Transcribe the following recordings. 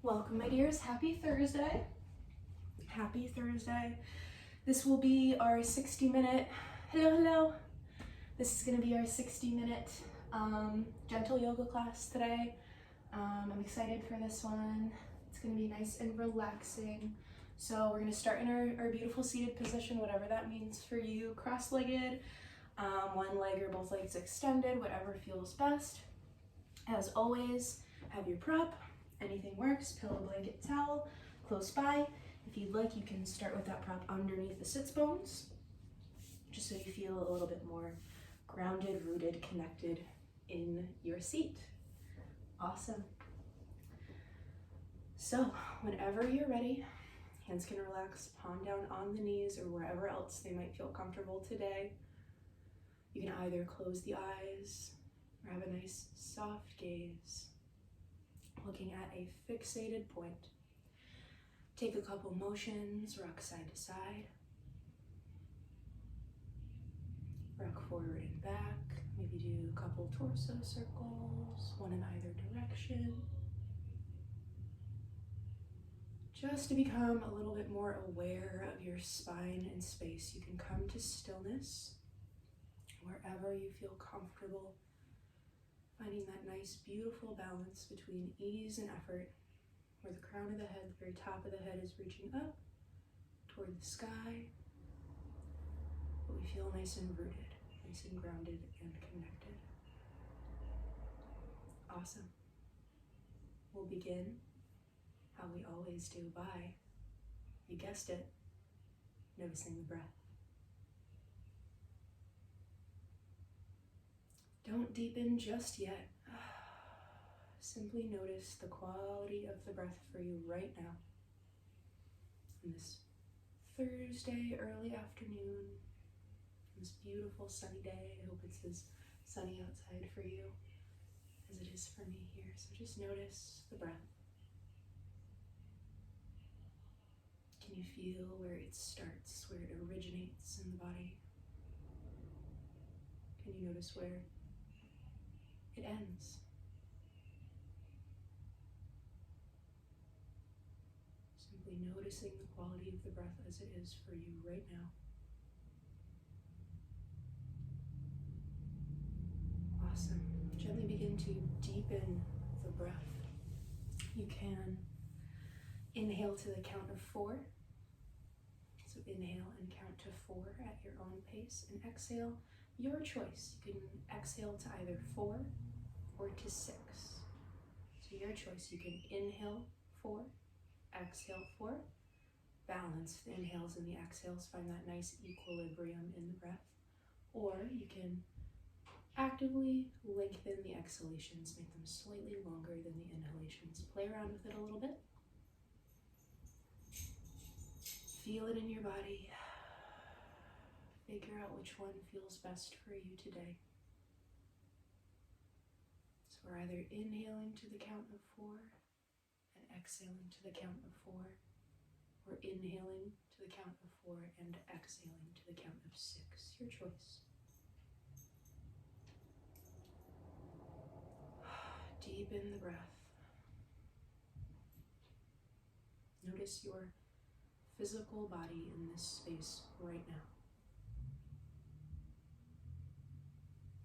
Welcome, my dears. Happy Thursday. Happy Thursday. This will be our 60-minute, hello. This is going to be our 60-minute gentle yoga class today. I'm excited for this one. It's going to be nice and relaxing. So we're going to start in our beautiful seated position, whatever that means for you. Cross-legged, one leg or both legs extended, whatever feels best. As always, have your prop. Anything works, pillow, blanket, towel, close by. If you'd like, you can start with that prop underneath the sits bones, just so you feel a little bit more grounded, rooted, connected in your seat. Awesome. So, whenever you're ready, hands can relax, palm down on the knees or wherever else they might feel comfortable today. You can either close the eyes or have a nice soft gaze, looking at a fixated point. Take a couple motions, rock side to side. Rock forward and back. Maybe do a couple torso circles, one in either direction. Just to become a little bit more aware of your spine and space, you can come to stillness wherever you feel comfortable. Finding that nice, beautiful balance between ease and effort, where the crown of the head, the very top of the head is reaching up toward the sky, but we feel nice and rooted, nice and grounded and connected. Awesome. We'll begin how we always do by, you guessed it, noticing the breath. Don't deepen just yet. Simply notice the quality of the breath for you right now. On this Thursday early afternoon, this beautiful sunny day. I hope it's as sunny outside for you as it is for me here. So just notice the breath. Can you feel where it starts, where it originates in the body? Can you notice where it ends? Simply noticing the quality of the breath as it is for you right now. Awesome. Gently begin to deepen the breath. You can inhale to the count of 4. So inhale and count to 4 at your own pace, and exhale your choice. You can exhale to either 4 or to 6. So your choice. You can inhale 4, exhale 4. Balance the inhales and the exhales. Find that nice equilibrium in the breath. Or you can actively lengthen the exhalations, make them slightly longer than the inhalations. Play around with it a little bit. Feel it in your body. Figure out which one feels best for you today. So we're either inhaling to the count of 4 and exhaling to the count of 4, or inhaling to the count of 4 and exhaling to the count of 6. Your choice. Deepen the breath. Notice your physical body in this space right now.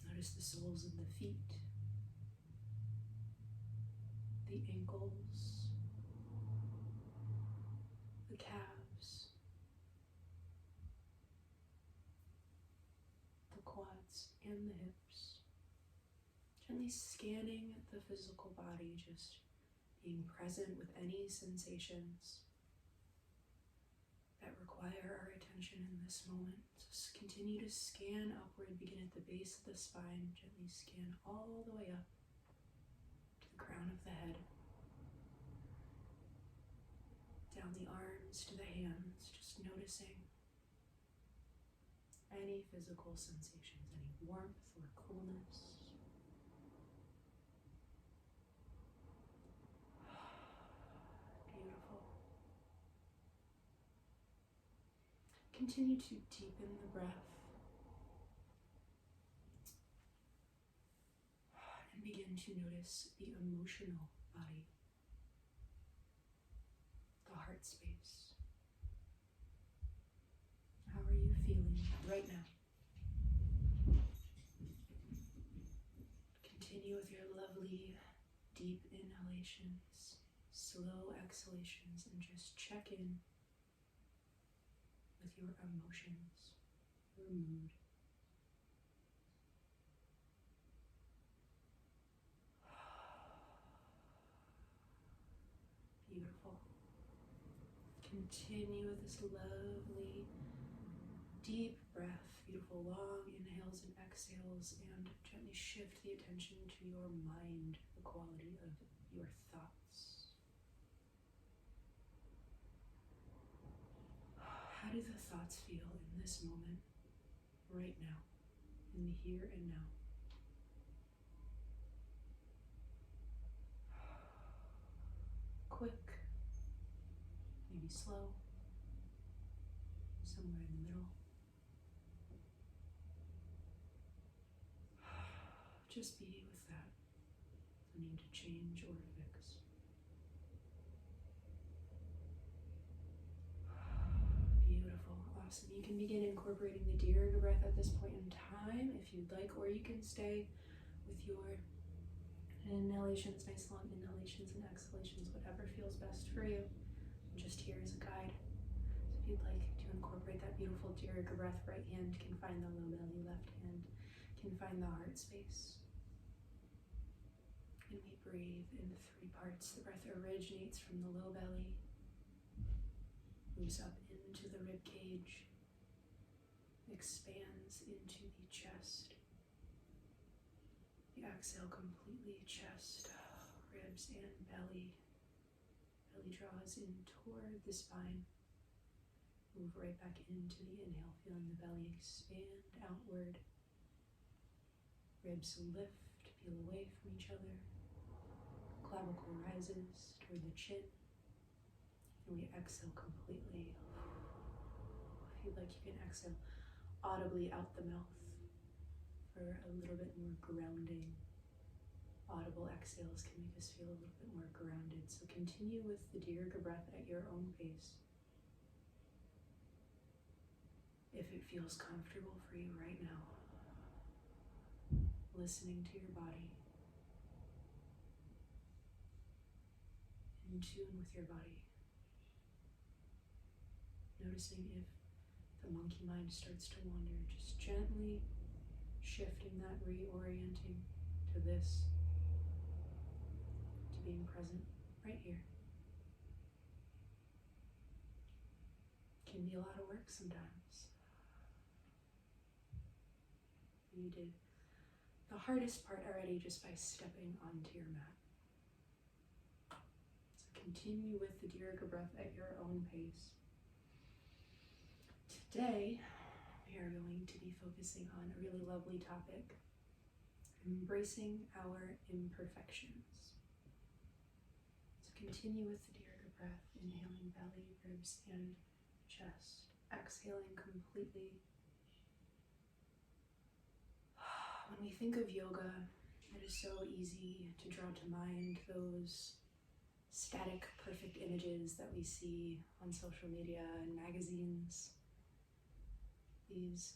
Notice the soles of the feet, the ankles, the calves, the quads, and the hips. Gently scanning the physical body, just being present with any sensations that require our attention in this moment. So continue to scan upward, begin at the base of the spine, gently scan all the way up to the crown of the head, down the arms to the hands, just noticing any physical sensations, any warmth or coolness. Continue to deepen the breath and begin to notice the emotional body. heart space. How are you feeling right now? Continue with your lovely deep inhalations, slow exhalations, and just check in with your emotions, your mood. Beautiful. Continue with this lovely deep breath, beautiful long inhales and exhales, and gently shift the attention to your mind, the quality of your thoughts. How do the thoughts feel in this moment, right now, in the here and now? Quick, maybe slow, somewhere in the middle. Just be with that. No need to change or fix. Beautiful, awesome. You can begin incorporating the Dirga breath at this point in time if you'd like, or you can stay with your inhalations, nice long inhalations and exhalations, whatever feels best for you. I'm just here as a guide. So if you'd like to incorporate that beautiful Dirga breath, right hand can find the low belly, left hand can find the heart space. And we breathe in 3 parts. The breath originates from the low belly, moves up into the rib cage, expands into the chest. The exhale completely chest, ribs and belly. Belly draws in toward the spine. Move right back into the inhale, feeling the belly expand outward. Ribs lift, peel away from each other. Clavicle rises toward the chin, and we exhale completely. If you'd like, you can exhale audibly out the mouth for a little bit more grounding. Audible exhales can make us feel a little bit more grounded. So continue with the Dirga breath at your own pace. If it feels comfortable for you right now, listening to your body, in tune with your body, noticing if the monkey mind starts to wander, just gently shifting that, reorienting to this, to being present right here. Can be a lot of work sometimes. You did the hardest part already just by stepping onto your mat. Continue with the Dirga breath at your own pace. Today, we are going to be focusing on a really lovely topic, embracing our imperfections. So continue with the Dirga breath, inhaling belly, ribs, and chest. Exhaling completely. When we think of yoga, it is so easy to draw to mind those static, perfect images that we see on social media and magazines. These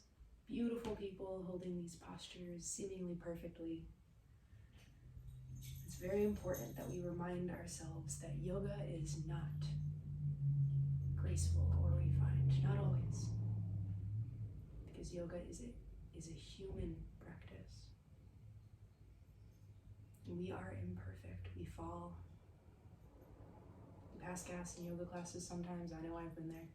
beautiful people holding these postures seemingly perfectly. It's very important that we remind ourselves that yoga is not graceful or refined, not always. Because yoga is a human practice. And we are imperfect, we fall. Pass gas in yoga classes sometimes. I know I've been there.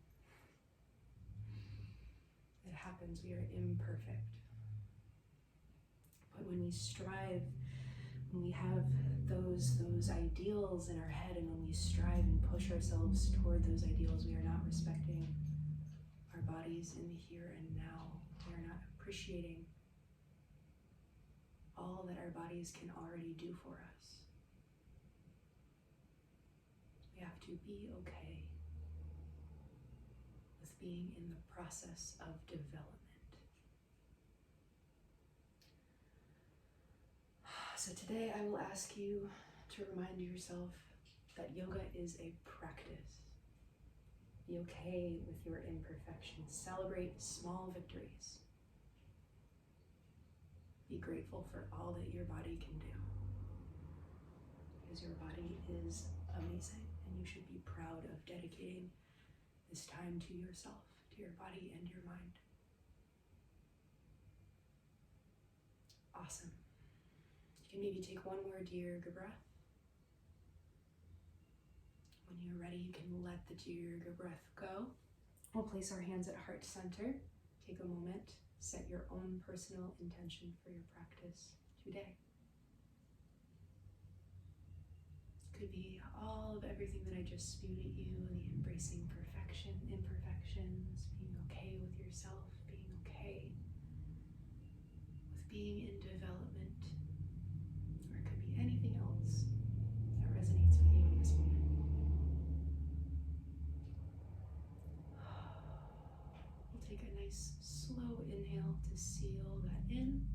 It happens. We are imperfect. But when we strive, when we have those ideals in our head, and when we strive and push ourselves toward those ideals, we are not respecting our bodies in the here and now. We are not appreciating all that our bodies can already do for us. We have to be okay with being in the process of development. So today I will ask you to remind yourself that yoga is a practice. Be okay with your imperfections. Celebrate small victories. Be grateful for all that your body can do. Because your body is amazing, and you should be proud of dedicating this time to yourself, to your body and your mind. Awesome. You can maybe take one more Dirga breath. When you're ready, you can let the Dirga breath go. We'll place our hands at heart center. Take a moment, set your own personal intention for your practice today. Could be all of everything that I just spewed at you, the embracing perfection, imperfections, being okay with yourself, being okay with being in development, or it could be anything else that resonates with you in this moment. We'll take a nice slow inhale to seal that in.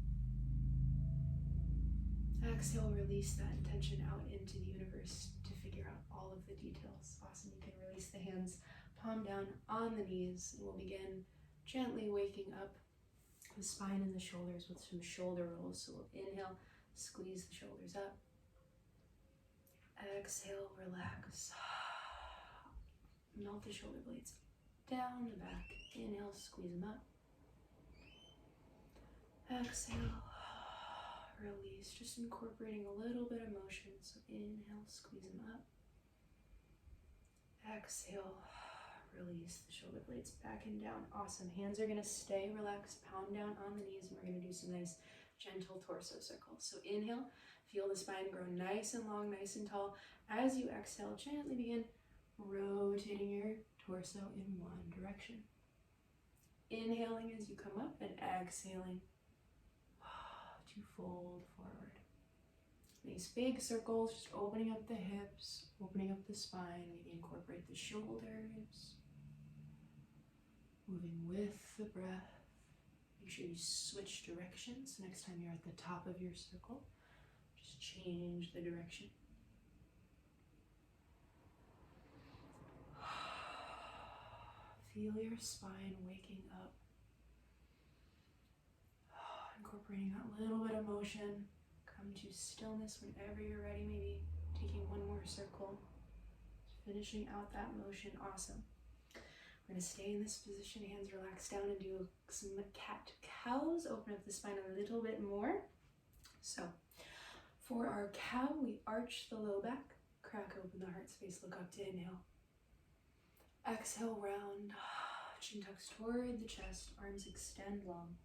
Exhale, release that intention out into the universe to figure out all of the details. Awesome. You can release the hands, palm down on the knees, and we'll begin gently waking up the spine and the shoulders with some shoulder rolls. So we'll inhale, squeeze the shoulders up. Exhale, relax. Melt the shoulder blades down the back. Inhale, squeeze them up. Exhale, release, just incorporating a little bit of motion. So inhale, squeeze them up. Exhale, release the shoulder blades back and down. Awesome. Hands are going to stay relaxed, palm down on the knees, and we're going to do some nice gentle torso circles. So inhale, feel the spine grow nice and long, nice and tall. As you exhale, gently begin rotating your torso in one direction. Inhaling as you come up and exhaling to fold forward. These big circles, just opening up the hips, opening up the spine, maybe incorporate the shoulders, moving with the breath. Make sure you switch directions. Next time you're at the top of your circle, just change the direction. Feel your spine waking up. Incorporating that little bit of motion. Come to stillness whenever you're ready, maybe taking one more circle. Finishing out that motion. Awesome. We're going to stay in this position, hands relaxed down, and do some cat-cows. Open up the spine a little bit more. So, for our cow, we arch the low back, crack open the heart space, look up to inhale. Exhale, round, chin tucks toward the chest, arms extend long.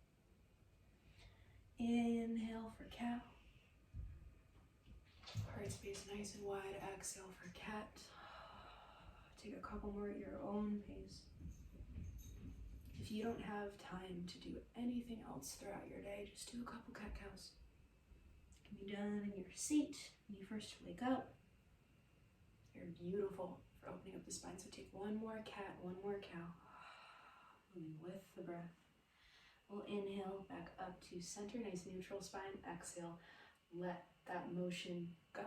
Inhale for cow. Heart space nice and wide. Exhale for cat. Take a couple more at your own pace. If you don't have time to do anything else throughout your day, just do a couple cat-cows. It can be done in your seat when you first wake up. You're beautiful for opening up the spine. So take one more cat, one more cow. Moving with the breath. We'll inhale back up to center, nice neutral spine. Exhale, let that motion go.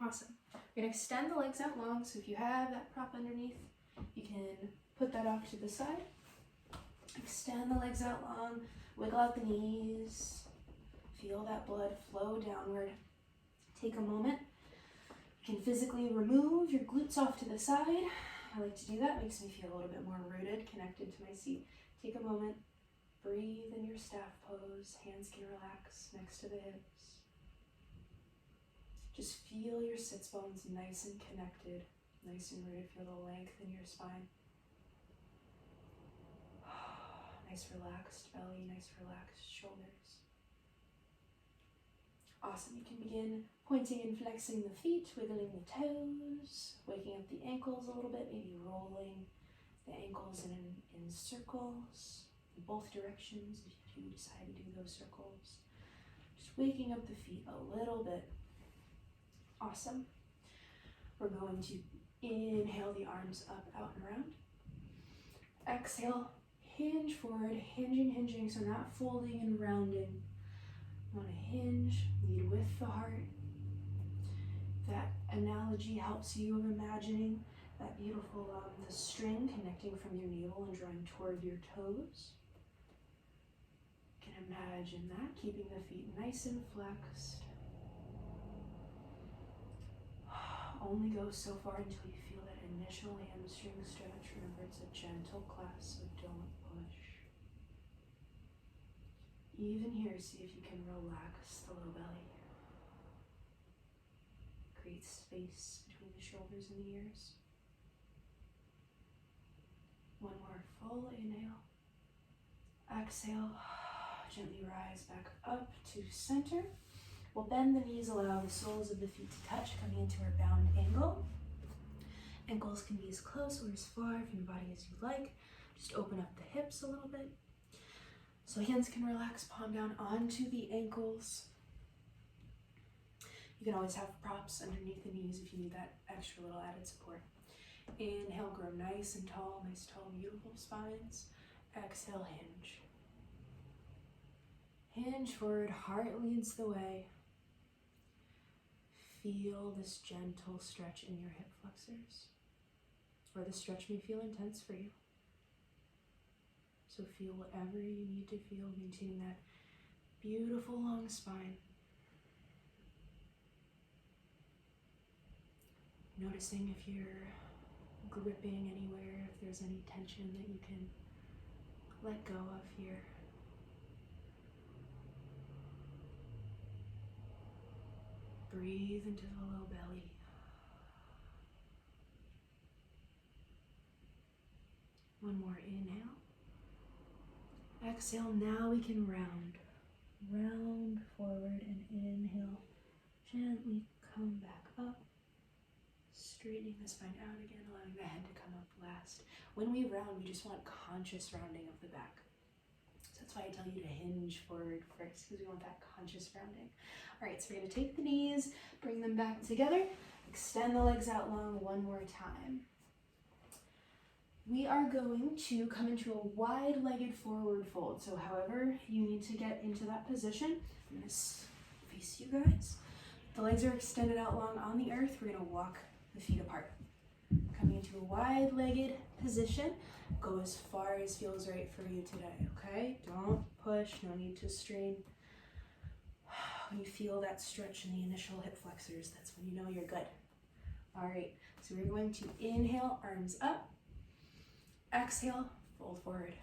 Awesome. We're going to extend the legs out long, so if you have that prop underneath, you can put that off to the side. Extend the legs out long, wiggle out the knees, feel that blood flow downward. Take a moment. You can physically remove your glutes off to the side. I like to do that, makes me feel a little bit more rooted, connected to my seat. Take a moment. Breathe in your staff pose. Hands can relax next to the hips. Just feel your sits bones nice and connected, nice and rooted. Feel the length in your spine. Nice relaxed belly, nice relaxed shoulders. Awesome. You can begin pointing and flexing the feet, wiggling the toes, waking up the ankles a little bit, maybe rolling the ankles in circles. Both directions if you do decide to do those circles. Just waking up the feet a little bit. Awesome. We're going to inhale the arms up, out, and around. Exhale, hinge forward, hinging, so not folding and rounding. You want to hinge, lead with the heart. That analogy helps you of imagining That beautiful, the string connecting from your navel and drawing toward your toes. You can imagine that, keeping the feet nice and flexed. Only go so far until you feel that initial hamstring stretch. Remember, it's a gentle class, so don't push. Even here, see if you can relax the low belly. Create space between the shoulders and the ears. One more full inhale. Exhale, gently rise back up to center. We'll bend the knees, allow the soles of the feet to touch, coming into our bound angle. Ankles can be as close or as far from your body as you like. Just open up the hips a little bit. So hands can relax, palm down onto the ankles. You can always have props underneath the knees if you need that extra little added support. Inhale, grow nice and tall, nice, tall, beautiful spines. Exhale, hinge. Hinge forward, heart leads the way. Feel this gentle stretch in your hip flexors, or the stretch may feel intense for you. So feel whatever you need to feel, maintaining that beautiful long spine. Noticing if you're gripping anywhere, if there's any tension that you can let go of here. Breathe into the low belly. One more inhale. Exhale, now we can round. Round forward and inhale. Gently come back up. Straightening the spine out again, allowing the head to come up last. When we round, we just want conscious rounding of the back. So that's why I tell you to hinge forward first, because we want that conscious rounding. All right, so we're going to take the knees, bring them back together, extend the legs out long one more time. We are going to come into a wide-legged forward fold. So however you need to get into that position, I'm going to face you guys. The legs are extended out long on the earth. We're going to walk the feet apart. Coming into a wide-legged position. Go as far as feels right for you today, okay? Don't push, no need to strain. When you feel that stretch in the initial hip flexors, that's when you know you're good. All right, so we're going to inhale, arms up. Exhale, fold forward.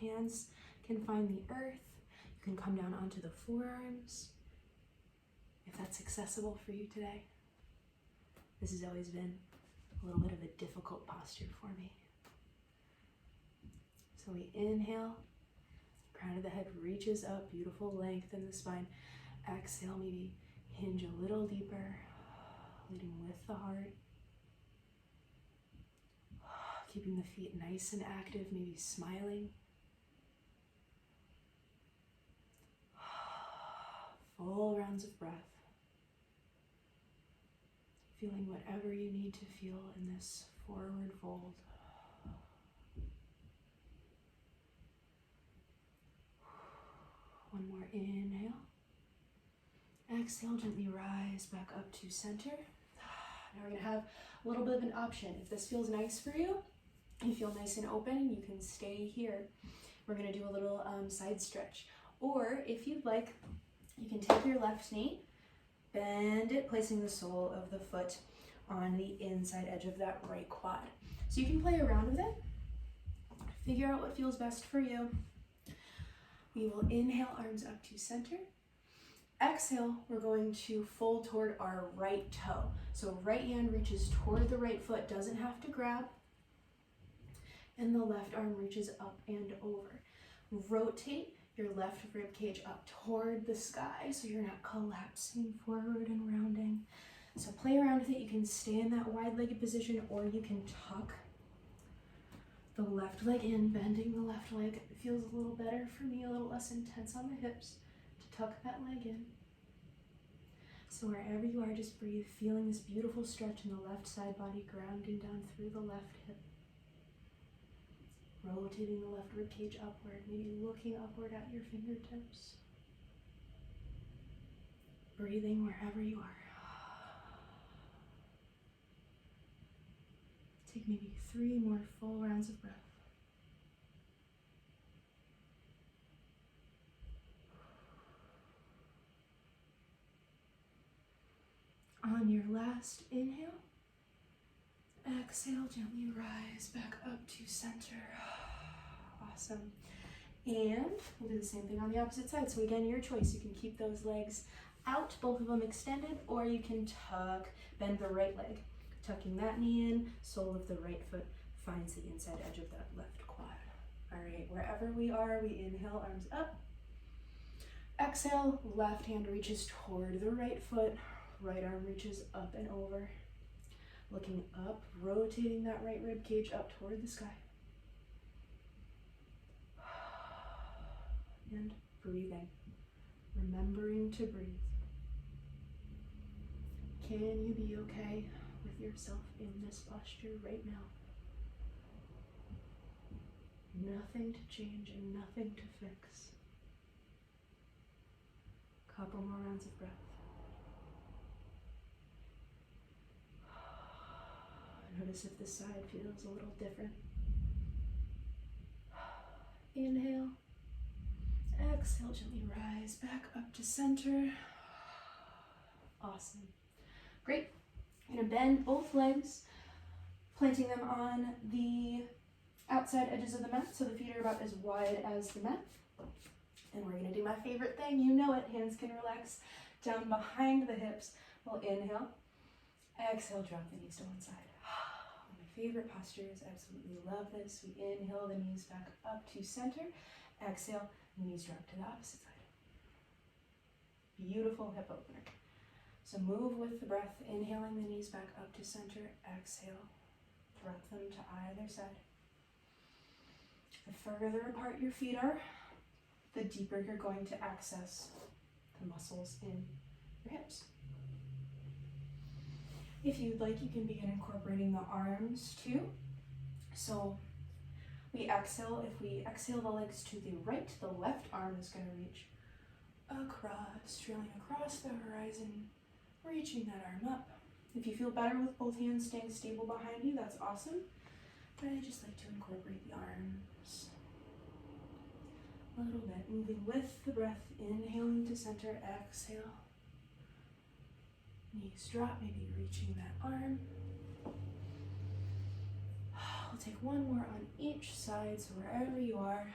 Hands can find the earth. You can come down onto the forearms if that's accessible for you today. This has always been a little bit of a difficult posture for me. So we inhale, crown of the head reaches up, beautiful length in the spine. Exhale, maybe hinge a little deeper, leading with the heart. Keeping the feet nice and active, maybe smiling. Full rounds of breath. Feeling whatever you need to feel in this forward fold. One more inhale. Exhale, gently rise back up to center. Now we're going to have a little bit of an option. If this feels nice for you, you feel nice and open, you can stay here. We're going to do a little side stretch. Or if you'd like, you can take your left knee, bend it, placing the sole of the foot on the inside edge of that right quad. So you can play around with it. Figure out what feels best for you. We will inhale, arms up to center. Exhale, we're going to fold toward our right toe. So right hand reaches toward the right foot, doesn't have to grab. And the left arm reaches up and over. Rotate your left rib cage up toward the sky so you're not collapsing forward and rounding. So play around with it. You can stay in that wide-legged position, or you can tuck the left leg in, bending the left leg. It feels a little better for me, a little less intense on the hips to tuck that leg in. So wherever you are, just breathe, feeling this beautiful stretch in the left side body, grounding down through the left hip. Rotating the left rib cage upward, maybe looking upward at your fingertips. Breathing wherever you are. take maybe 3 more full rounds of breath. On your last inhale, exhale, gently rise back up to center. Awesome. And we'll do the same thing on the opposite side. So again, your choice. You can keep those legs out, both of them extended, or you can tuck, bend the right leg. Tucking that knee in, sole of the right foot finds the inside edge of that left quad. All right, wherever we are, we inhale, arms up. Exhale, left hand reaches toward the right foot, right arm reaches up and over. Looking up, rotating that right rib cage up toward the sky. And breathing, remembering to breathe. Can you be okay with yourself in this posture right now? Nothing to change and nothing to fix. Couple more rounds of breath. Notice if the side feels a little different. Inhale. Exhale, gently rise back up to center. Awesome. Great. You're going to bend both legs, planting them on the outside edges of the mat so the feet are about as wide as the mat. And we're going to do my favorite thing. You know it. Hands can relax down behind the hips. We'll inhale. Exhale, drop the knees to one side. One of my favorite postures. Absolutely love this. We inhale, the knees back up to center. Exhale, knees drop to the opposite side. Beautiful hip opener. So move with the breath, inhaling the knees back up to center. Exhale, drop them to either side. The further apart your feet are, the deeper you're going to access the muscles in your hips. If you'd like, you can begin incorporating the arms too. So we exhale. If we exhale the legs to the right, the left arm is going to reach across, trailing across the horizon, reaching that arm up. If you feel better with both hands staying stable behind you, that's awesome. But I just like to incorporate the arms a little bit, moving with the breath, inhaling to center, exhale. Knees drop, maybe reaching that arm. We'll take one more on each side, so wherever you are,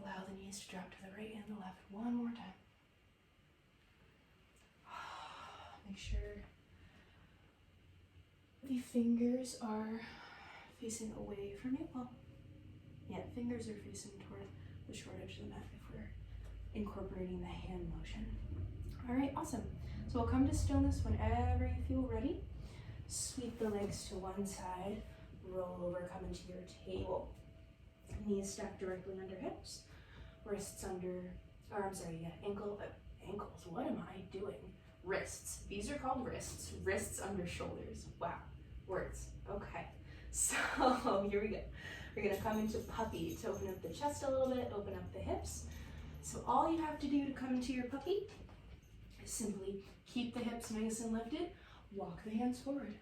allow the knees to drop to the right and the left one more time. Make sure the fingers are facing away from you. Well, yeah, fingers are facing toward the short edge of the mat if we're incorporating the hand motion. All right, awesome. So we'll come to stillness whenever you feel ready. Sweep the legs to one side, roll over, come into your table. Knees stacked directly under hips, wrists under, ankles. What am I doing? Wrists. These are called wrists. Wrists under shoulders. Wow. Words. Okay. So here we go. We're going to come into puppy to open up the chest a little bit, open up the hips. So all you have to do to come into your puppy is simply keep the hips nice and lifted, walk the hands forward.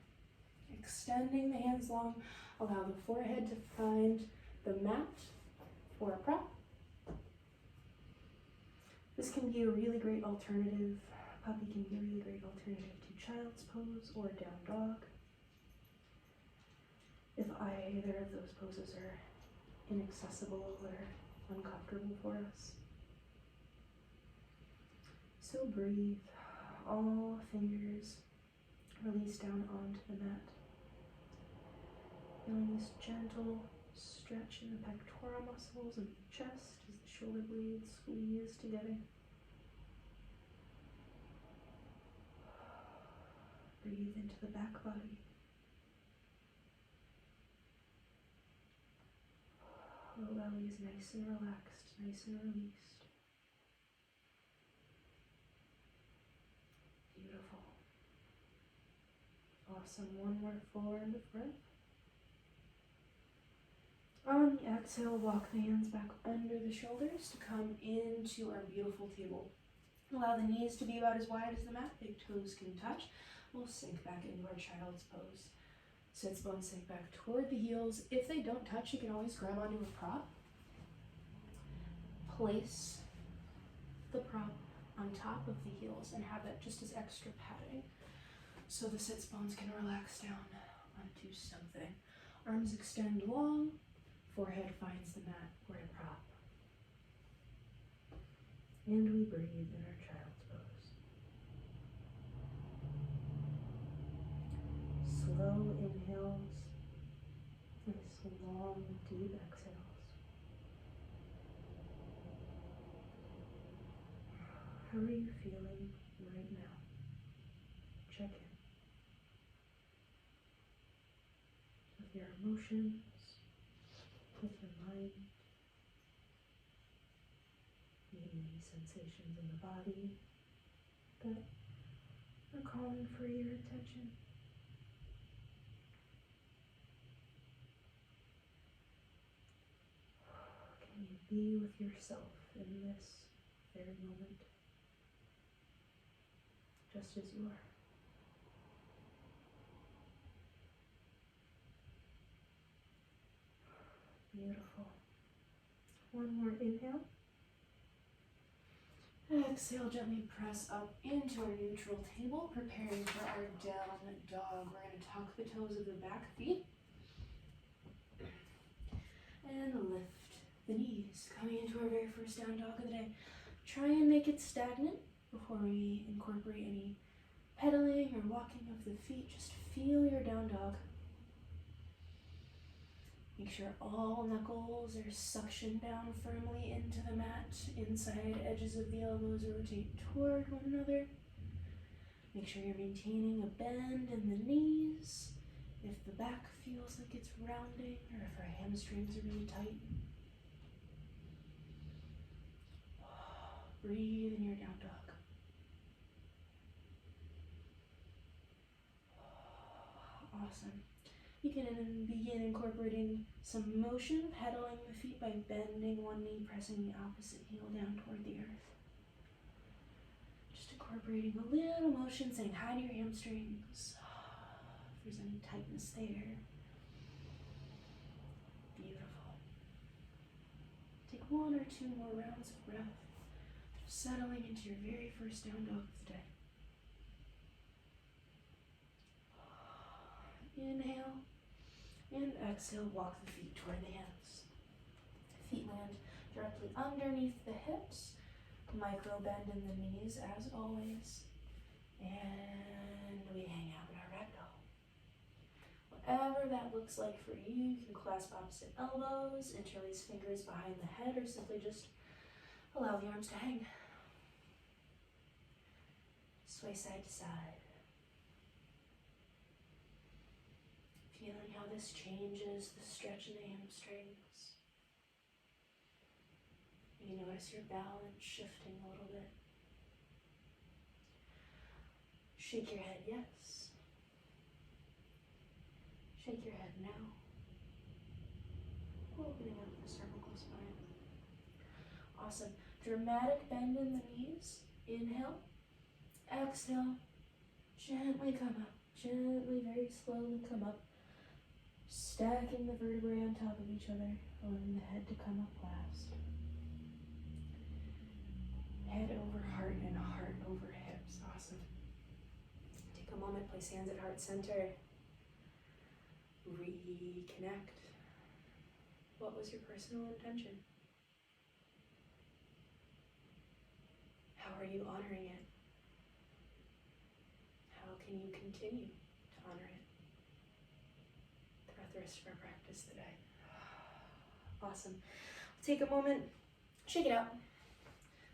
Extending the hands long, allow the forehead to find the mat or a prop. This can be a really great alternative. Puppy can be a really great alternative to child's pose or down dog. If either of those poses are inaccessible or uncomfortable for us. So breathe, all fingers release down onto the mat. Feeling this gentle stretch in the pectoral muscles of the chest as the shoulder blades squeeze together. Breathe into the back body. The belly is nice and relaxed, nice and released. Beautiful. Awesome. One more full round of breath. On the exhale, walk the hands back under the shoulders to come into our beautiful table. Allow the knees to be about as wide as the mat. Big toes can touch. We'll sink back into our child's pose. Sits bones sink back toward the heels. If they don't touch, you can always grab onto a prop. Place the prop on top of the heels and have that just as extra padding so the sits bones can relax down onto something. Arms extend long, forehead finds the mat or a prop. And we breathe in our child's pose. Slow inhales, nice long, deep exhales. How are you feeling right now? Check in with your emotions, with your mind, maybe sensations in the body that are calling for your attention. Can you be with yourself in this very moment, just as you are? Beautiful. One more inhale. Exhale, gently press up into our neutral table, preparing for our down dog. We're going to tuck the toes of the back feet and lift the knees, coming into our very first down dog of the day. Try and make it stagnant before we incorporate any pedaling or walking of the feet. Just feel your down dog. Make sure all knuckles are suctioned down firmly into the mat. Inside edges of the elbows rotate toward one another. Make sure you're maintaining a bend in the knees. If the back feels like it's rounding or if our hamstrings are really tight. Breathe in your down dog. Awesome. You can begin incorporating some motion, pedaling the feet by bending one knee, pressing the opposite heel down toward the earth. Just incorporating a little motion, saying hi to your hamstrings. If there's any tightness there. Beautiful. Take one or two more rounds of breath, just settling into your very first down dog of the day. Inhale. And exhale, walk the feet toward the hands. Feet land directly underneath the hips. Micro bend in the knees as always. And we hang out in our ragdoll. Whatever that looks like for you, you can clasp opposite elbows, interlace fingers behind the head, or simply just allow the arms to hang. Sway side to side. Feeling how this changes the stretch in the hamstrings. You notice your balance shifting a little bit. Shake your head, yes. Shake your head, no. Opening up the cervical spine. Awesome. Dramatic bend in the knees. Inhale. Exhale. Gently come up. Gently, very slowly come up. Stacking the vertebrae on top of each other, allowing the head to come up last. Head over heart and heart over hips. Awesome. Take a moment, place hands at heart center. Reconnect. What was your personal intention? How are you honoring it? How can you continue to honor it throughout the rest of our practice today? Awesome. Take a moment, shake it out.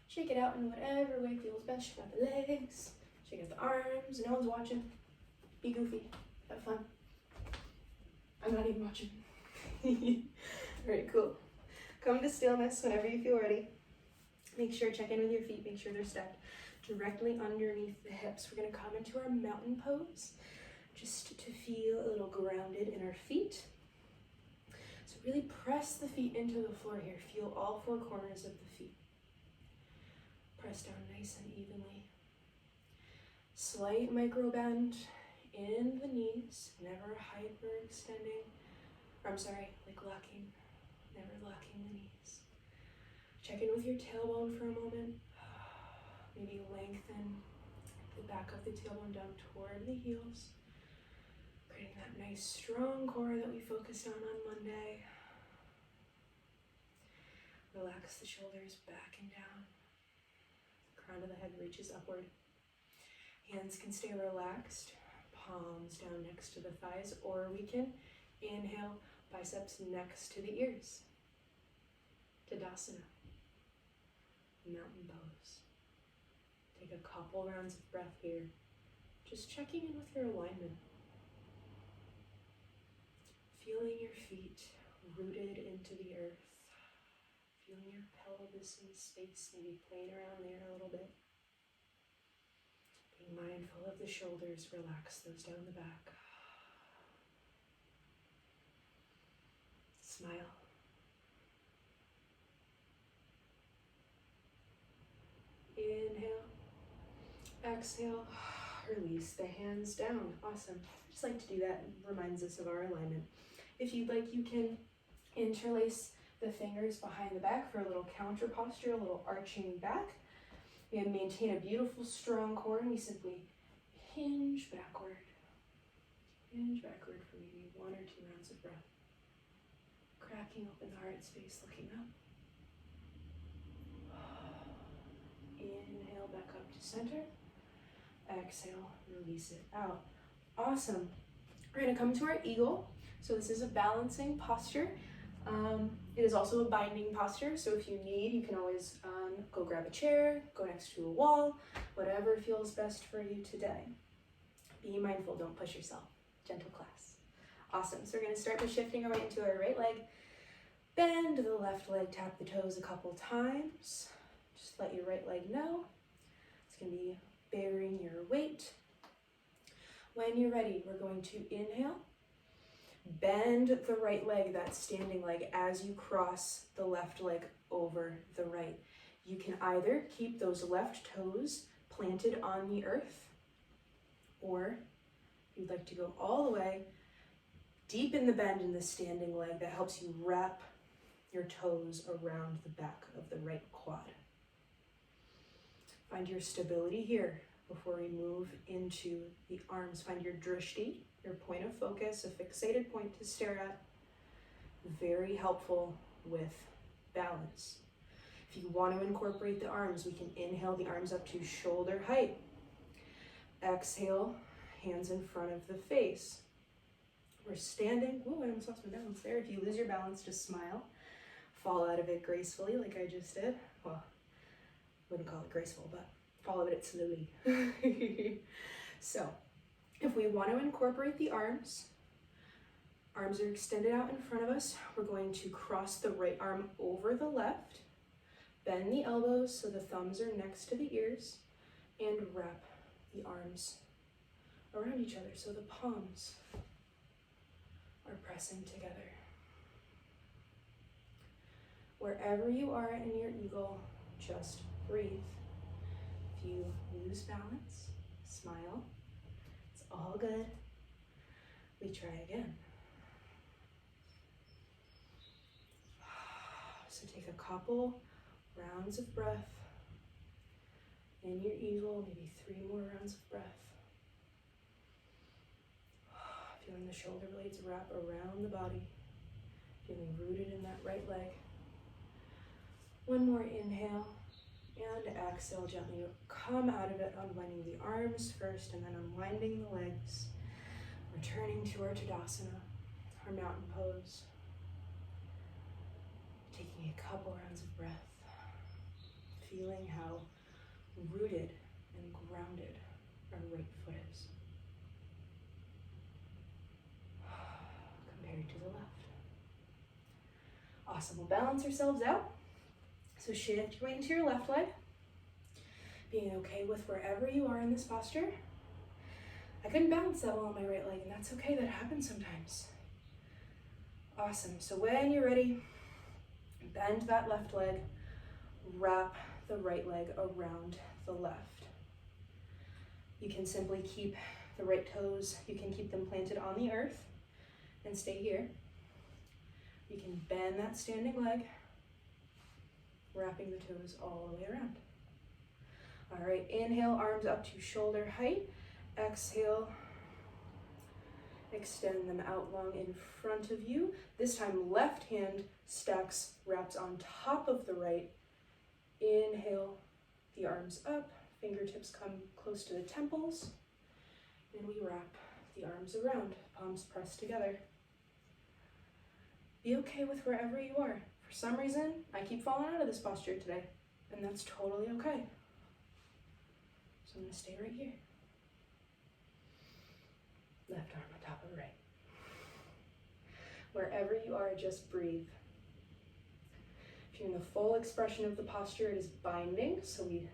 Shake it out in whatever way feels best. Shake out the legs, shake out the arms. No one's watching. Be goofy. Have fun. I'm not even watching. Alright, cool. Come to stillness whenever you feel ready. Make sure, check in with your feet, make sure they're stacked directly underneath the hips. We're going to come into our mountain pose just to feel a little grounded in our feet. So really press the feet into the floor here. Feel all four corners of the feet. Press down nice and evenly. Slight micro bend in the knees, never hyperextending, or I'm sorry, like locking, never locking the knees. Check in with your tailbone for a moment. Maybe lengthen the back of the tailbone down toward the heels, creating that nice strong core that we focused on Monday. Relax the shoulders back and down. The crown of the head reaches upward. Hands can stay relaxed, palms down next to the thighs, or we can inhale, biceps next to the ears. Tadasana, mountain pose. Take a couple rounds of breath here, just checking in with your alignment. Feeling your feet rooted into the earth. Feeling your pelvis in space, maybe playing around there a little bit. Being mindful of the shoulders, relax those down the back. Smile. Inhale. Exhale. Release the hands down. Awesome. I just like to do that. It reminds us of our alignment. If you'd like, you can interlace the fingers behind the back for a little counter posture, a little arching back. And maintain a beautiful, strong core, and we simply hinge backward. Hinge backward for maybe 1 or 2 rounds of breath. Cracking open the heart space, looking up. Inhale back up to center. Exhale, release it out. Awesome. We're going to come to our eagle. So this is a balancing posture. It is also a binding posture, so if you need, you can always go grab a chair, go next to a wall, whatever feels best for you today. Be mindful, don't push yourself. Gentle class. Awesome. So we're going to start by shifting our weight into our right leg. Bend the left leg, tap the toes a couple times. Just let your right leg know. It's going to be bearing your weight. When you're ready, we're going to inhale. Bend the right leg, that standing leg, as you cross the left leg over the right. You can either keep those left toes planted on the earth, or if you'd like to go all the way, deepen the bend in the standing leg. That helps you wrap your toes around the back of the right quad. Find your stability here before we move into the arms. Find your drishti, your point of focus, a fixated point to stare at. Very helpful with balance. If you want to incorporate the arms, we can inhale the arms up to shoulder height. Exhale, hands in front of the face. We're standing. Whoa, I almost lost my balance there. If you lose your balance, just smile. Fall out of it gracefully like I just did. Well, wouldn't call it graceful, but fall out of it slowly. So, if we want to incorporate the arms are extended out in front of us. We're going to cross the right arm over the left, bend the elbows so the thumbs are next to the ears, and wrap the arms around each other so the palms are pressing together. Wherever you are in your eagle, just breathe. If you lose balance, smile. It's all good. We try again. So take a couple rounds of breath in your eagle, maybe 3 more rounds of breath. Feeling the shoulder blades wrap around the body, feeling rooted in that right leg. 1 more inhale, and exhale, gently come out of it, unwinding the arms first and then unwinding the legs. Returning to our Tadasana, our mountain pose. Taking a couple rounds of breath, feeling how rooted and grounded our right foot is compared to the left. Awesome, we'll balance ourselves out. So shift your weight into your left leg, being okay with wherever you are in this posture. I couldn't balance that well on my right leg, and that's okay, that happens sometimes. Awesome, so when you're ready, bend that left leg, wrap the right leg around the left. You can simply keep The right toes, you can keep them planted on the earth and stay here. You can bend that standing leg, wrapping the toes all the way around. All right, inhale, arms up to shoulder height. Exhale, extend them out long in front of you. This time, left hand stacks, wraps on top of the right. Inhale, the arms up, fingertips come close to the temples, and we wrap the arms around, palms pressed together. Be okay with wherever you are. For some reason, I keep falling out of this posture today, and that's totally okay. So I'm gonna stay right here. Left arm on top of right. Wherever you are, just breathe. If you're in the full expression of the posture, it is binding, so you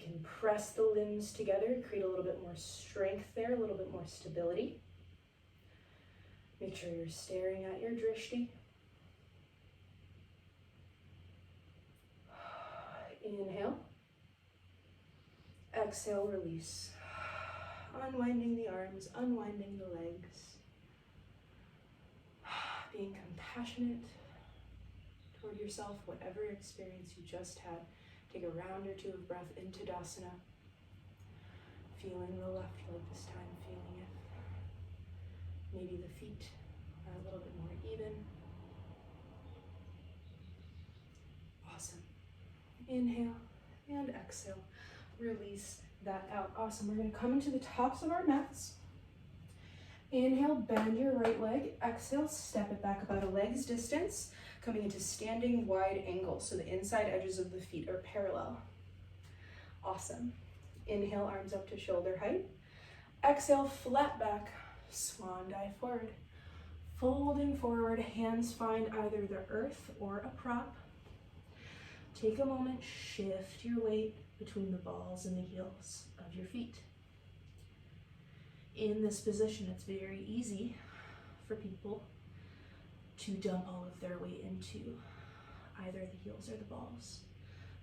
can press the limbs together, create a little bit more strength there, a little bit more stability. Make sure you're staring at your drishti. Inhale. Exhale, release. Unwinding the arms, unwinding the legs. Being compassionate toward yourself, whatever experience you just had. Take a round or two of breath into Dasana. Feeling the left leg this time, feeling it. Maybe the feet are a little bit more even. Awesome. Inhale and exhale. Release that out. Awesome. We're going to come into the tops of our mats. Inhale, bend your right leg. Exhale, step it back about a leg's distance, coming into standing wide angle. So the inside edges of the feet are parallel. Awesome. Inhale, arms up to shoulder height. Exhale, flat back, swan dive forward. Folding forward, hands find either the earth or a prop. Take a moment, shift your weight between the balls and the heels of your feet. In this position, it's very easy for people to dump all of their weight into either the heels or the balls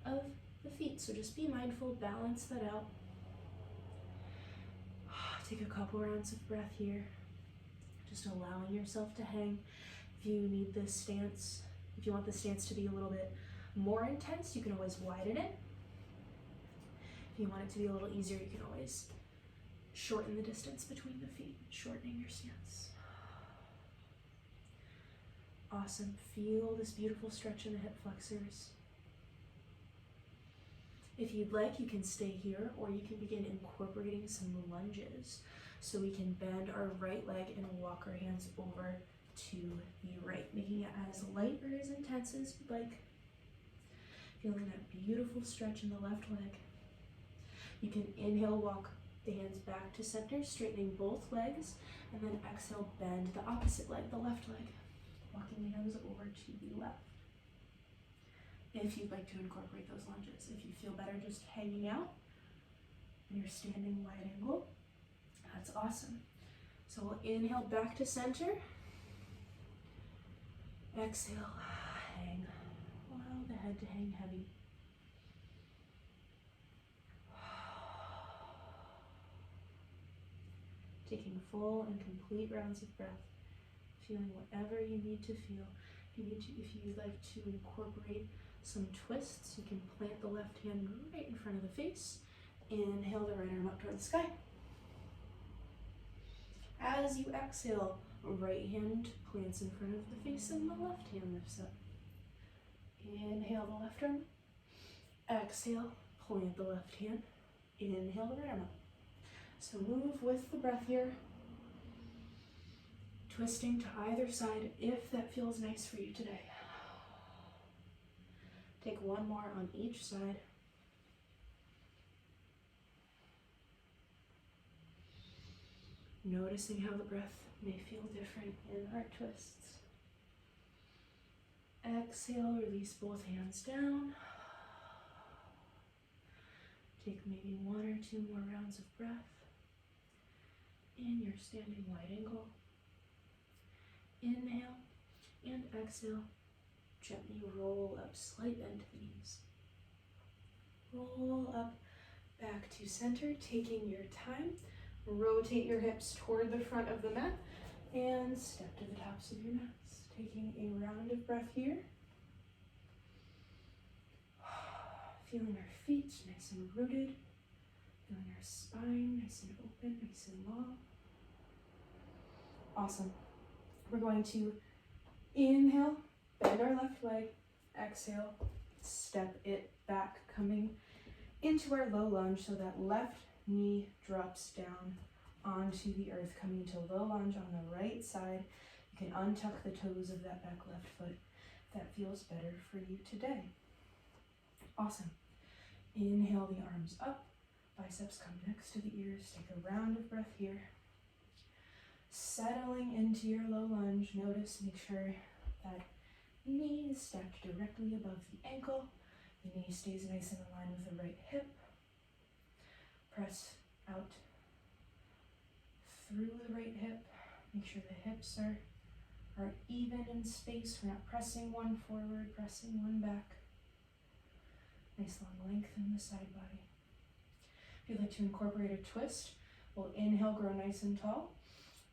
of the feet. So just be mindful, balance that out. Take a couple rounds of breath here, just allowing yourself to hang. If you need this stance, if you want the stance to be a little bit more intense, you can always widen it. If you want it to be a little easier, you can always shorten the distance between the feet, shortening your stance. Awesome. Feel this beautiful stretch in the hip flexors. If you'd like, you can stay here, or you can begin incorporating some lunges. So we can bend our right leg and walk our hands over to the right, making it as light or as intense as you'd like. Feeling that beautiful stretch in the left leg. You can inhale, walk the hands back to center, straightening both legs, and then exhale, bend the opposite leg, the left leg, walking the hands over to the left. If you'd like to incorporate those lunges, if you feel better just hanging out and you're standing wide angle, that's awesome. So we'll inhale back to center, exhale, hang. Allow the head to hang heavy. Taking full and complete rounds of breath, feeling whatever you need to feel. If you'd like to incorporate some twists, you can plant the left hand right in front of the face. Inhale the right arm up toward the sky. As you exhale, right hand plants in front of the face and the left hand lifts up. Inhale the left arm. Exhale, plant the left hand. Inhale the right arm up. So move with the breath here, twisting to either side if that feels nice for you today. Take one more on each side. Noticing how the breath may feel different in our twists. Exhale, release both hands down. Take maybe one or two more rounds of breath in your standing wide angle. Inhale and exhale. Gently roll up, slight bend to the knees. Roll up back to center, taking your time. Rotate your hips toward the front of the mat and step to the tops of your mats. Taking a round of breath here. Feeling our feet nice and rooted. Feeling our spine nice and open, nice and long. Awesome. We're going to inhale, bend our left leg. Exhale, step it back, coming into our low lunge so that left knee drops down onto the earth, coming to low lunge on the right side. You can untuck the toes of that back left foot if that feels better for you today. Awesome. Inhale the arms up, biceps come next to the ears. Take a round of breath here. Settling into your low lunge, notice, make sure that knee is stacked directly above the ankle. The knee stays nice and aligned with the right hip. Press out through the right hip. Make sure the hips are even in space. We're not pressing one forward, pressing one back. Nice long length in the side body. If you'd like to incorporate a twist, we'll inhale, grow nice and tall.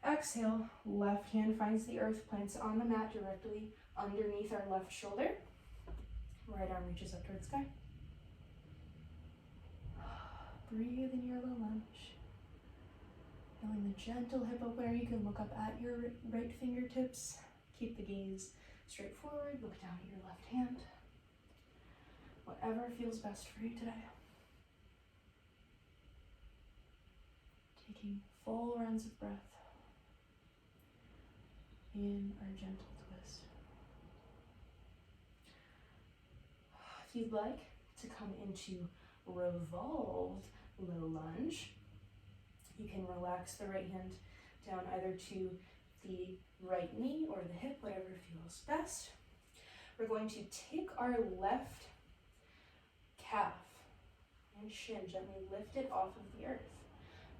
Exhale, left hand finds the earth, plants on the mat directly underneath our left shoulder. Right arm reaches up towards sky. Breathe in your low lunge. Feeling the gentle hip opener, you can look up at your right fingertips. Keep the gaze straight forward, look down at your left hand. Whatever feels best for you today. Taking full rounds of breath in our gentle twist. If you'd like to come into revolved low lunge, you can relax the right hand down either to the right knee or the hip, whatever feels best. We're going to take our left calf and shin, gently lift it off of the earth,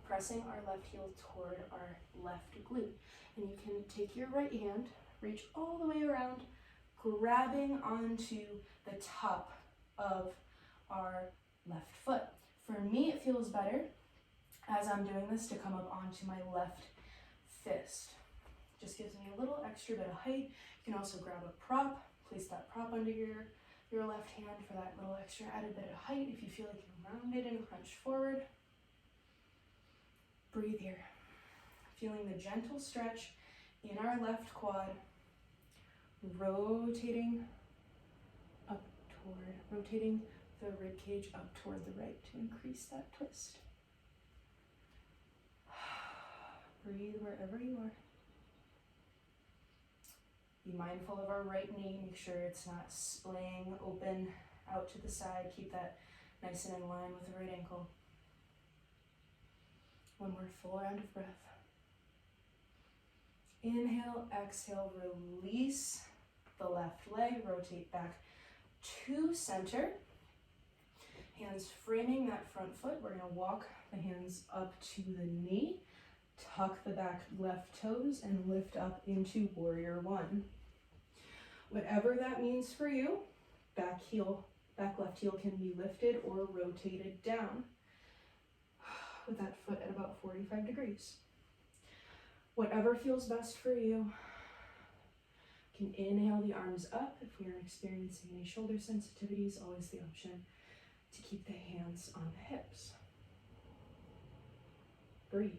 pressing our left heel toward our left glute. And you can take your right hand, reach all the way around, grabbing onto the top of our left foot. For me, it feels better as I'm doing this to come up onto my left fist. Just gives me a little extra bit of height. You can also grab a prop, place that prop under your left hand for that little extra added bit of height if you feel like you're rounded and crunched forward. Breathe here. Feeling the gentle stretch in our left quad, rotating the rib cage up toward the right to increase that twist. Breathe wherever you are. Be mindful of our right knee. Make sure it's not splaying open out to the side. Keep that nice and in line with the right ankle. One more full round of breath. Inhale, exhale, release the left leg, rotate back to center. Hands framing that front foot. We're gonna walk the hands up to the knee, tuck the back left toes, and lift up into warrior one. Whatever that means for you, back left heel can be lifted or rotated down with that foot at about 45 degrees. Whatever feels best for you. You can inhale the arms up. If we are experiencing any shoulder sensitivities, always the option to keep the hands on the hips. Breathe.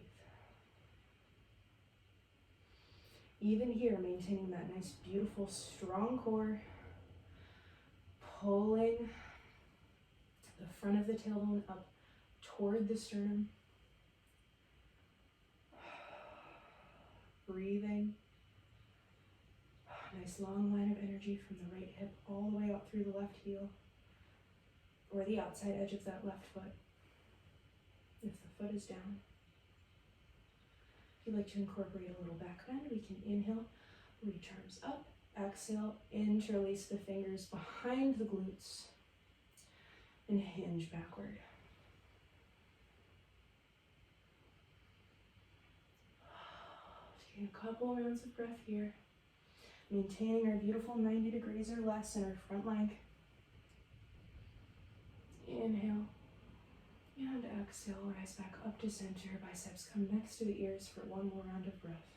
Even here, maintaining that nice, beautiful, strong core, pulling the front of the tailbone up toward the sternum. Breathing. Nice long line of energy from the right hip all the way up through the left heel or the outside edge of that left foot if the foot is down. If you'd like to incorporate a little back bend, we can inhale, reach arms up, exhale, interlace the fingers behind the glutes and hinge backward. Taking a couple rounds of breath here. Maintaining our beautiful 90 degrees or less in our front leg. Inhale, And exhale, rise back up to center. Biceps come next to the ears for one more round of breath.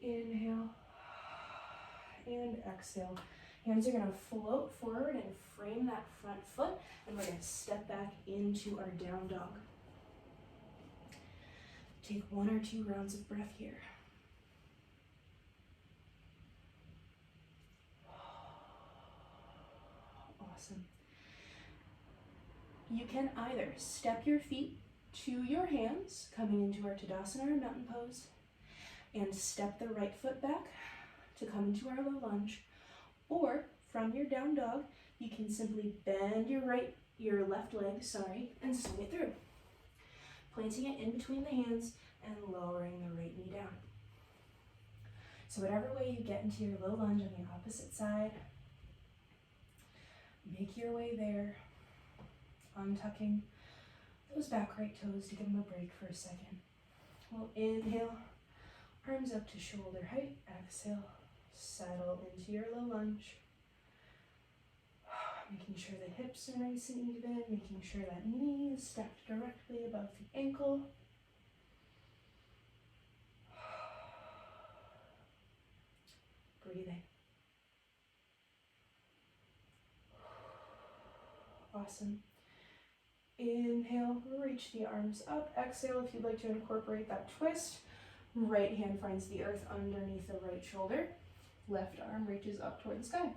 Inhale and exhale. Hands are going to float forward and frame that front foot, and we're going to step back into our down dog. Take 1 or 2 rounds of breath here. Awesome. You can either step your feet to your hands, coming into our Tadasana or mountain pose, and step the right foot back to come into our low lunge, or from your down dog, you can simply bend your left leg, and swing it through, planting it in between the hands and lowering the right knee down. So whatever way you get into your low lunge on the opposite side, make your way there, untucking those back right toes to give them a break for a second. We'll inhale, arms up to shoulder height. Exhale, settle into your low lunge. Making sure the hips are nice and even, making sure that knee is stacked directly above the ankle. Breathing. Awesome. Inhale, reach the arms up. Exhale, if you'd like to incorporate that twist. Right hand finds the earth underneath the right shoulder. Left arm reaches up toward the sky.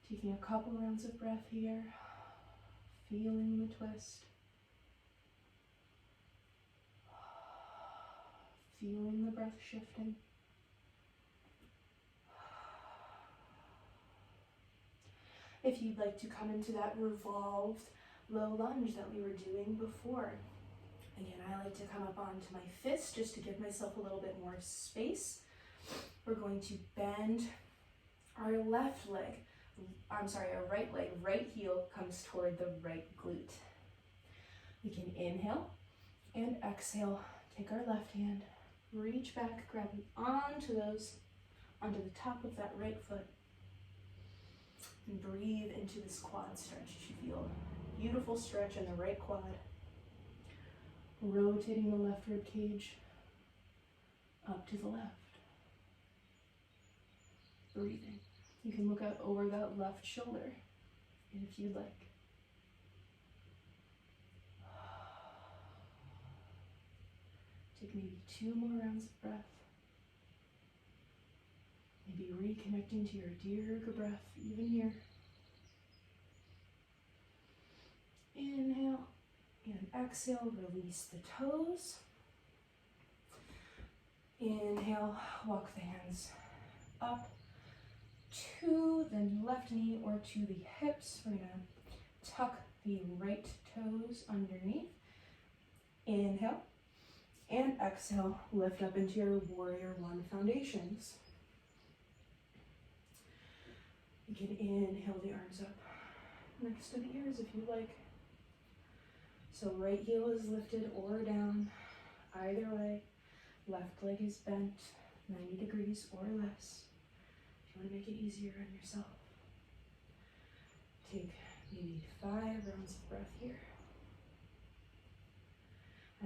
Taking a couple rounds of breath here. Feeling the twist. Feeling the breath shifting. If you'd like to come into that revolved low lunge that we were doing before, again, I like to come up onto my fist just to give myself a little bit more space. We're going to bend our our right leg, right heel comes toward the right glute. We can inhale and exhale, take our left hand, reach back, grabbing onto the top of that right foot. And breathe into this quad stretch. You should feel a beautiful stretch in the right quad. Rotating the left rib cage up to the left. Breathing. You can look out over that left shoulder if you'd like. Take maybe 2 more rounds of breath. Maybe reconnecting to your Dirga breath even here. Inhale and exhale, release the toes. Inhale, walk the hands up to the left knee or to the hips. We're going to tuck the right toes underneath. Inhale and exhale, lift up into your Warrior One foundations. You can inhale the arms up next to the ears if you like. So right heel is lifted or down, either way. Left leg is bent 90 degrees or less. If you want to make it easier on yourself. Take maybe 5 rounds of breath here.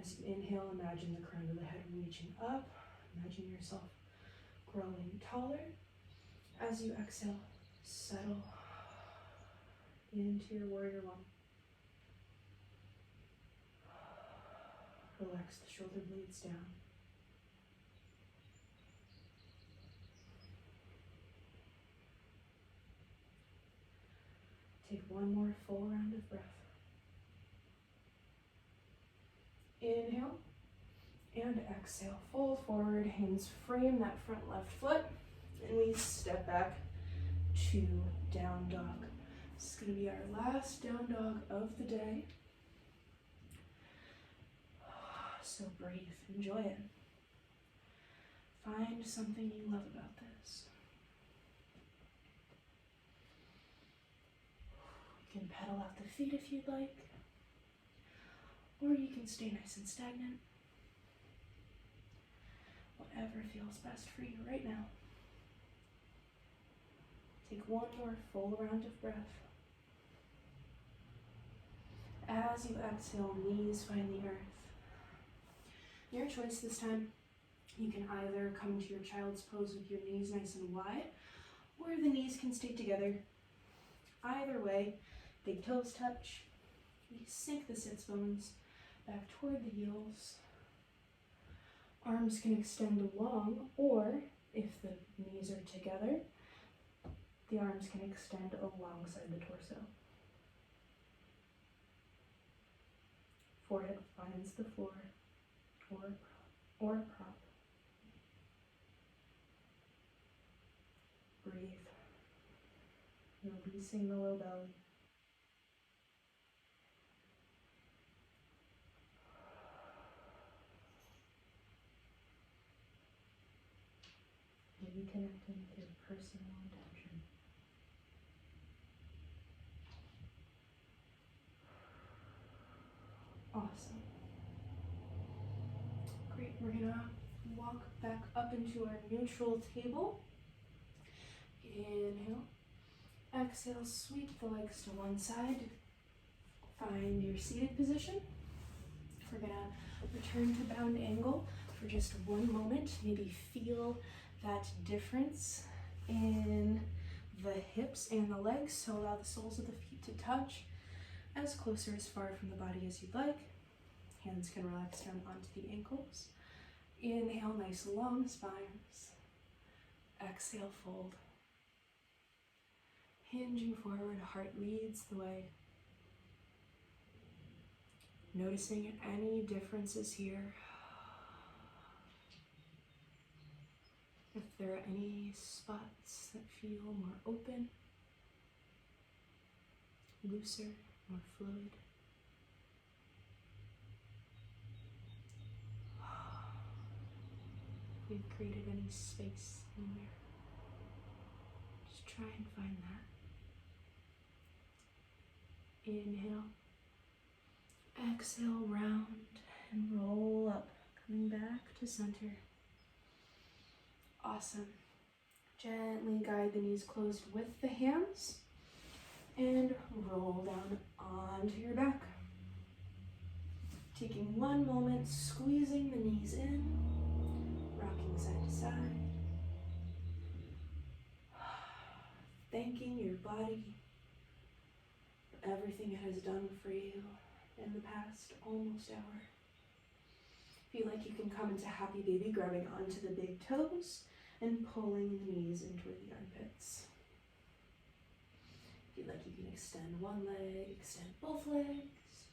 As you inhale, imagine the crown of the head reaching up. Imagine yourself growing taller. As you exhale, settle into your Warrior One. Relax the shoulder blades down. Take 1 more full round of breath. Inhale and exhale. Fold forward, hands frame that front left foot, and we step back to down dog. This is going to be our last down dog of the day. So breathe, enjoy it. Find something you love about this. You can pedal out the feet if you'd like, or you can stay nice and stagnant. Whatever feels best for you right now. Take 1 more full round of breath. as you exhale, knees find the earth. Your choice this time. You can either come to your child's pose with your knees nice and wide, or the knees can stay together. Either way, big toes touch. We sink the sits bones back toward the heels. Arms can extend long, or if the knees are together, the arms can extend alongside the torso. Forehead finds the floor or prop. Breathe. Releasing the low belly. Reconnecting with your personal intention. Awesome. Great, we're gonna walk back up into our neutral table. Inhale. Exhale, sweep the legs to one side. Find your seated position. We're gonna return to bound angle for just one moment. Maybe feel that difference in the hips and the legs. So allow the soles of the feet to touch as close or as far from the body as you'd like. Hands can relax down onto the ankles. Inhale, nice long spines. Exhale, fold. Hinging forward, heart leads the way. Noticing any differences here. If there are any spots that feel more open, looser, more fluid. If you've created any space in there, just try and find that. Inhale. Exhale, round and roll up, coming back to center. Awesome. Gently guide the knees closed with the hands and roll down onto your back. Taking one moment, squeezing the knees in, rocking side to side. Thanking your body for everything it has done for you in the past almost hour. Feel like you can come into happy baby, grabbing onto the big toes and pulling the knees in toward the armpits. Feel like you can extend one leg, extend both legs.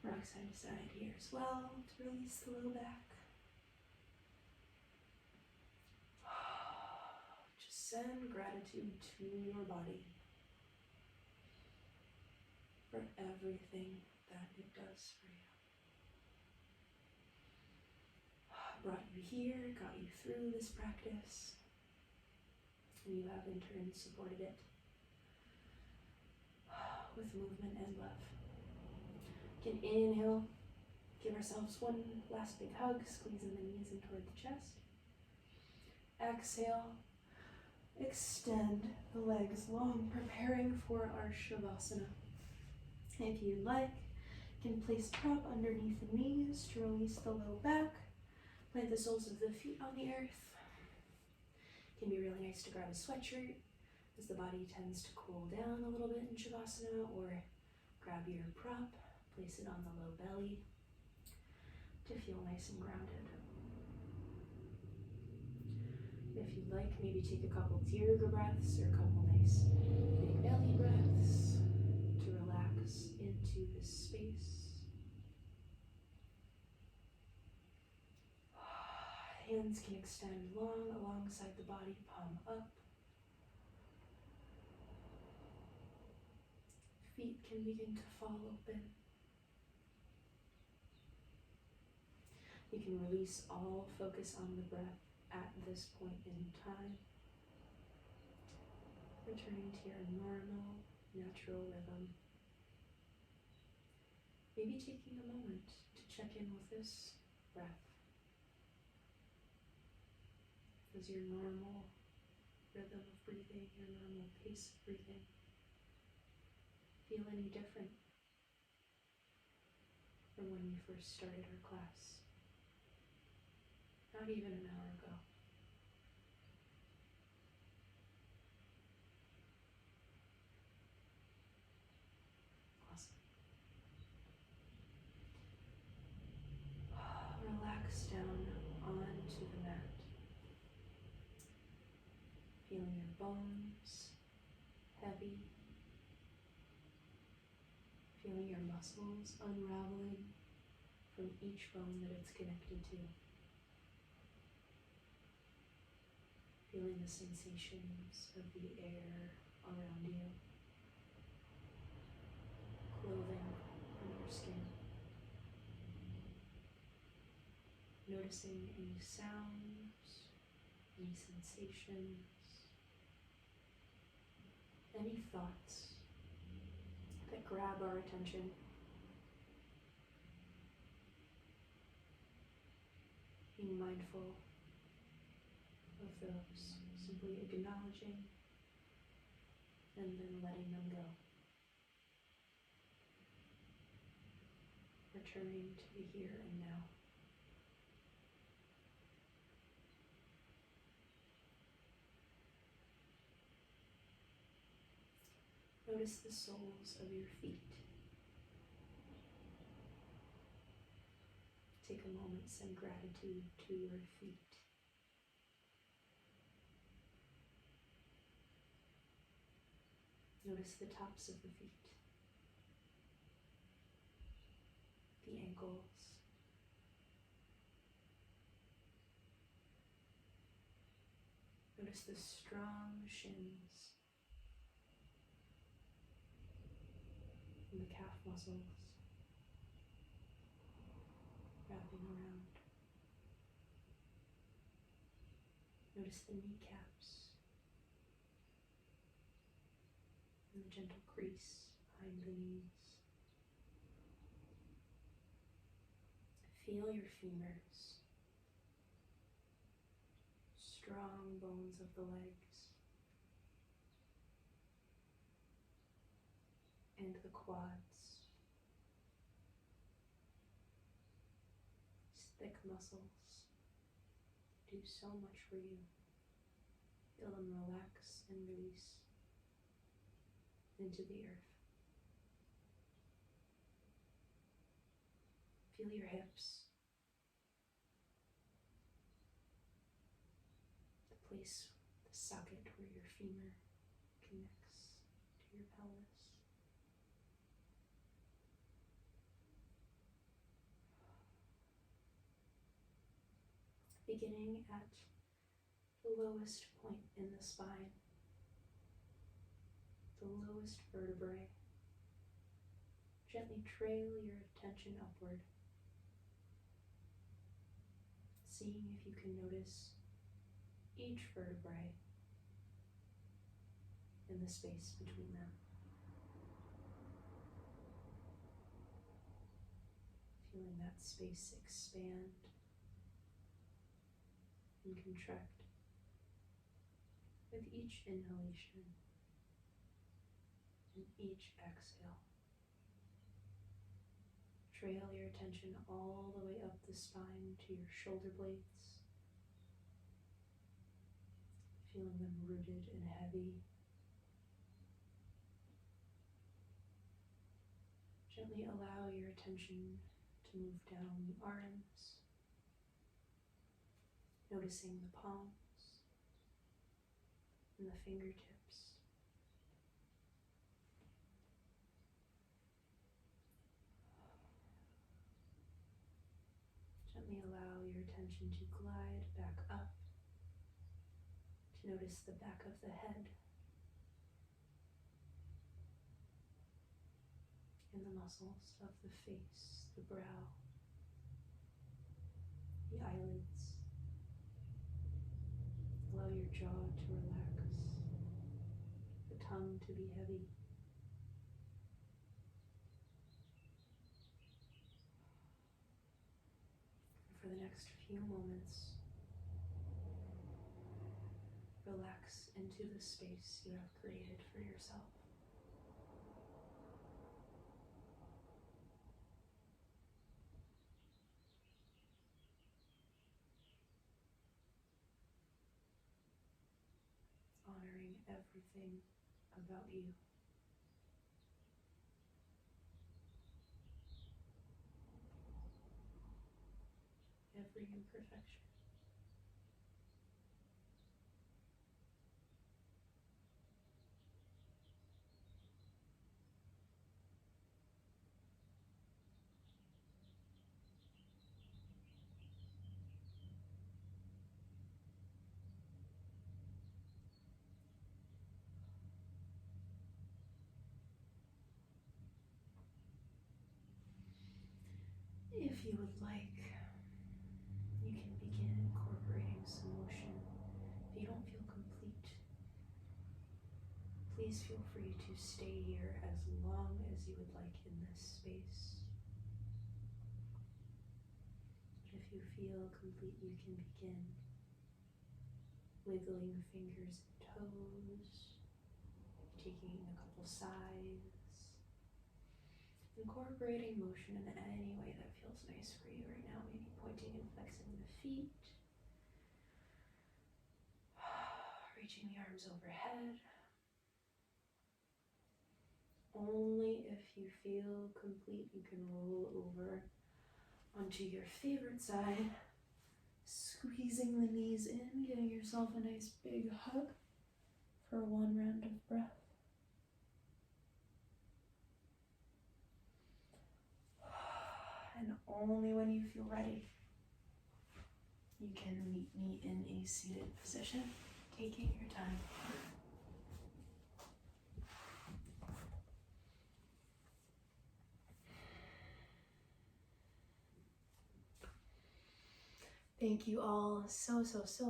Rock side to side here as well to release the low back. Just send gratitude to your body for everything that it does for you. Brought you here, got you through this practice, and you have in turn supported it with movement and love. We can inhale, give ourselves one last big hug, squeezing the knees in toward the chest. Exhale, extend the legs long, preparing for our Shavasana. If you'd like, you can place prop underneath the knees to release the low back. Plant the soles of the feet on the earth. It can be really nice to grab a sweatshirt as the body tends to cool down a little bit in Shavasana, or grab your prop, place it on the low belly to feel nice and grounded. If you'd like, maybe take a couple Dirga breaths or a couple nice big belly breaths to relax into this space. Hands can extend long alongside the body, palm up. Feet can begin to fall open. You can release all focus on the breath at this point in time. Returning to your normal, natural rhythm. Maybe taking a moment to check in with this breath. Is your normal rhythm of breathing, your normal pace of breathing feel any different from when we first started our class, not even an hour ago. Awesome. Relax down onto the mat, feeling your bones heavy, feeling your muscles unraveling from each bone that it's connected to. Feeling the sensations of the air around you, clothing on your skin. Noticing any sounds, any sensations, any thoughts that grab our attention. Being mindful of those, simply acknowledging and then letting them go. Returning to the here and now. Notice the soles of your feet. Take a moment, send gratitude to your feet. Notice the tops of the feet, the ankles, notice the strong shins, and the calf muscles wrapping around. Notice the kneecaps and the gentle crease behind the knees. Feel your femurs, strong bones of the legs, and the quads. These thick muscles do so much for you. Feel them relax and release into the earth. Feel your hips, the place, the socket where your femur connects to your pelvis. Beginning at the lowest point in the spine, the lowest vertebrae. Gently trail your attention upward, seeing if you can notice each vertebrae and the space between them. Feeling that space expand and contract with each inhalation and each exhale. Trail your attention all the way up the spine to your shoulder blades, feeling them rooted and heavy. Gently allow your attention to move down the arms, noticing the palms and the fingertips. Gently allow your attention to glide back up, to notice the back of the head and the muscles of the face, the brow, the eyelids. Allow your jaw to relax, the tongue to be heavy. For the next few moments, relax into the space you have created for yourself. everything about you. Every imperfection. If you would like, you can begin incorporating some motion. If you don't feel complete, please feel free to stay here as long as you would like in this space. But if you feel complete, you can begin wiggling fingers and toes, taking a couple sighs, incorporating motion in any way that feels nice for you right now, maybe pointing and flexing the feet, reaching the arms overhead. Only if you feel complete, you can roll over onto your favorite side, squeezing the knees in, giving yourself a nice big hug for one round of breath. And only when you feel ready, you can meet me in a seated position, taking your time. Thank you all so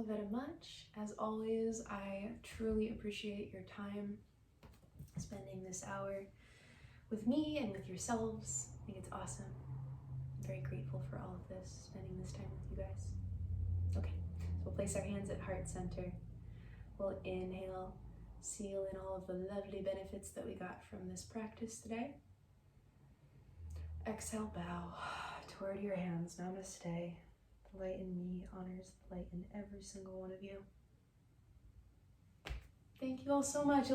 very much. As always, I truly appreciate your time spending this hour with me and with yourselves. I think it's awesome. I'm very grateful for all of this, spending this time with you guys. Okay, so we'll place our hands at heart center. We'll inhale, seal in all of the lovely benefits that we got from this practice today. Exhale, bow toward your hands. Namaste. The light in me honors the light in every single one of you. Thank you all so much.